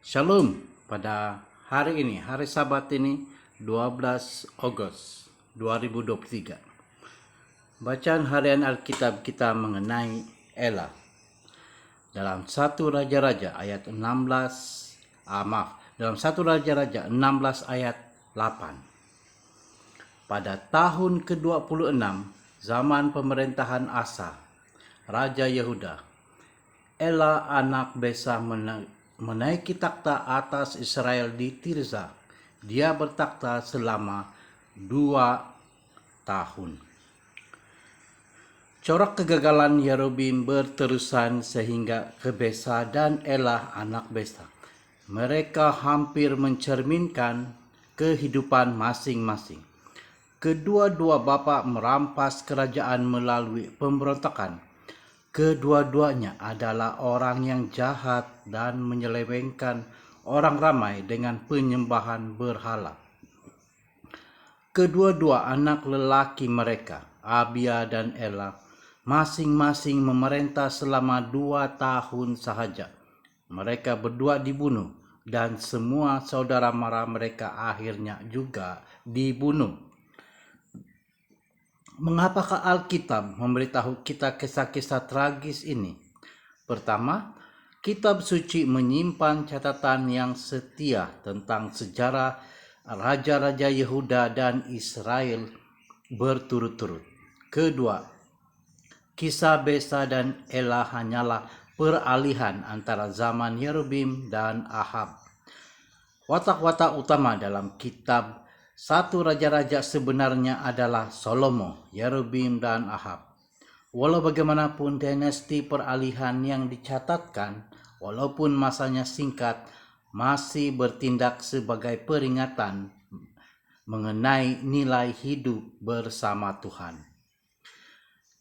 Shalom, pada hari ini, hari Sabat ini 12 Agustus 2023. Bacaan harian Alkitab kita mengenai Ela. Dalam 1 Raja-Raja ayat 16, dalam 1 Raja-Raja 16 ayat 8. Pada tahun ke-26 zaman pemerintahan Asa, Raja Yehuda, Ela anak Besa menaiki takhta atas Israel di Tirza. Dia bertakhta selama 2 tahun. Corak kegagalan Yerobeam berterusan sehingga ke Besa dan Ela anak Besa. Mereka hampir mencerminkan kehidupan masing-masing. Kedua-dua bapa merampas kerajaan melalui pemberontakan. Kedua-duanya adalah orang yang jahat dan menyelewengkan orang ramai dengan penyembahan berhala. Kedua-dua anak lelaki mereka, Abia dan Ela, masing-masing memerintah selama 2 tahun sahaja. Mereka berdua dibunuh dan semua saudara mara mereka akhirnya juga dibunuh. Mengapakah Alkitab memberitahu kita kisah-kisah tragis ini? Pertama, kitab suci menyimpan catatan yang setia tentang sejarah raja-raja Yehuda dan Israel berturut-turut. Kedua, kisah Besa dan Ela hanyalah peralihan antara zaman Yerobeam dan Ahab. Watak-watak utama dalam kitab 1 Raja-Raja sebenarnya adalah Salomo, Yerobeam, dan Ahab. Walau bagaimanapun dinasti peralihan yang dicatatkan, walaupun masanya singkat, masih bertindak sebagai peringatan mengenai nilai hidup bersama Tuhan.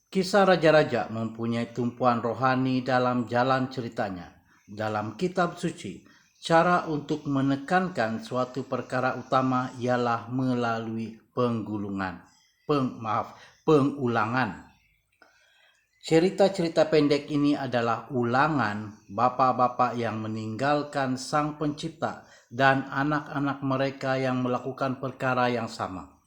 Kisah Raja-Raja mempunyai tumpuan rohani dalam jalan ceritanya. Dalam kitab suci, cara untuk menekankan suatu perkara utama ialah melalui pengulangan. Cerita-cerita pendek ini adalah ulangan bapa-bapa yang meninggalkan Sang Pencipta dan anak-anak mereka yang melakukan perkara yang sama.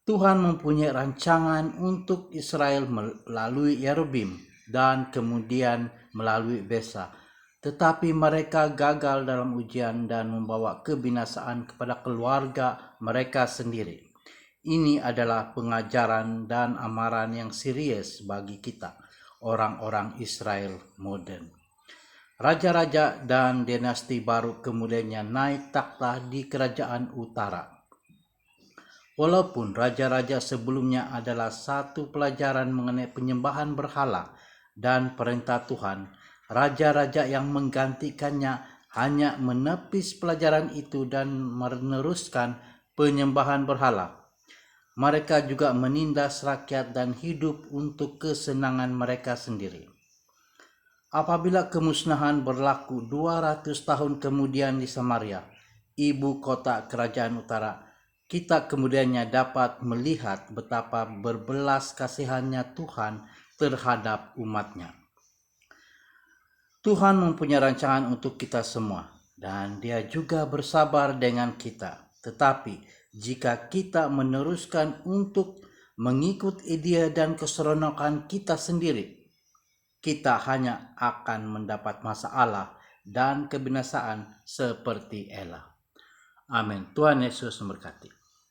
Tuhan mempunyai rancangan untuk Israel melalui Yerobeam dan kemudian melalui Besa. Tetapi mereka gagal dalam ujian dan membawa kebinasaan kepada keluarga mereka sendiri. Ini adalah pengajaran dan amaran yang serius bagi kita, orang-orang Israel modern. Raja-raja dan dinasti baru kemudiannya naik takhta di kerajaan utara. Walaupun raja-raja sebelumnya adalah satu pelajaran mengenai penyembahan berhala dan perintah Tuhan, raja-raja yang menggantikannya hanya menepis pelajaran itu dan meneruskan penyembahan berhala. Mereka juga menindas rakyat dan hidup untuk kesenangan mereka sendiri. Apabila kemusnahan berlaku 200 tahun kemudian di Samaria, ibu kota kerajaan utara, kita kemudiannya dapat melihat betapa berbelas kasihannya Tuhan terhadap umatnya. Tuhan mempunyai rancangan untuk kita semua dan Dia juga bersabar dengan kita. Tetapi jika kita meneruskan untuk mengikut ide dan keseronokan kita sendiri, kita hanya akan mendapat masalah dan kebinasaan seperti Ela. Amin. Tuhan Yesus memberkati.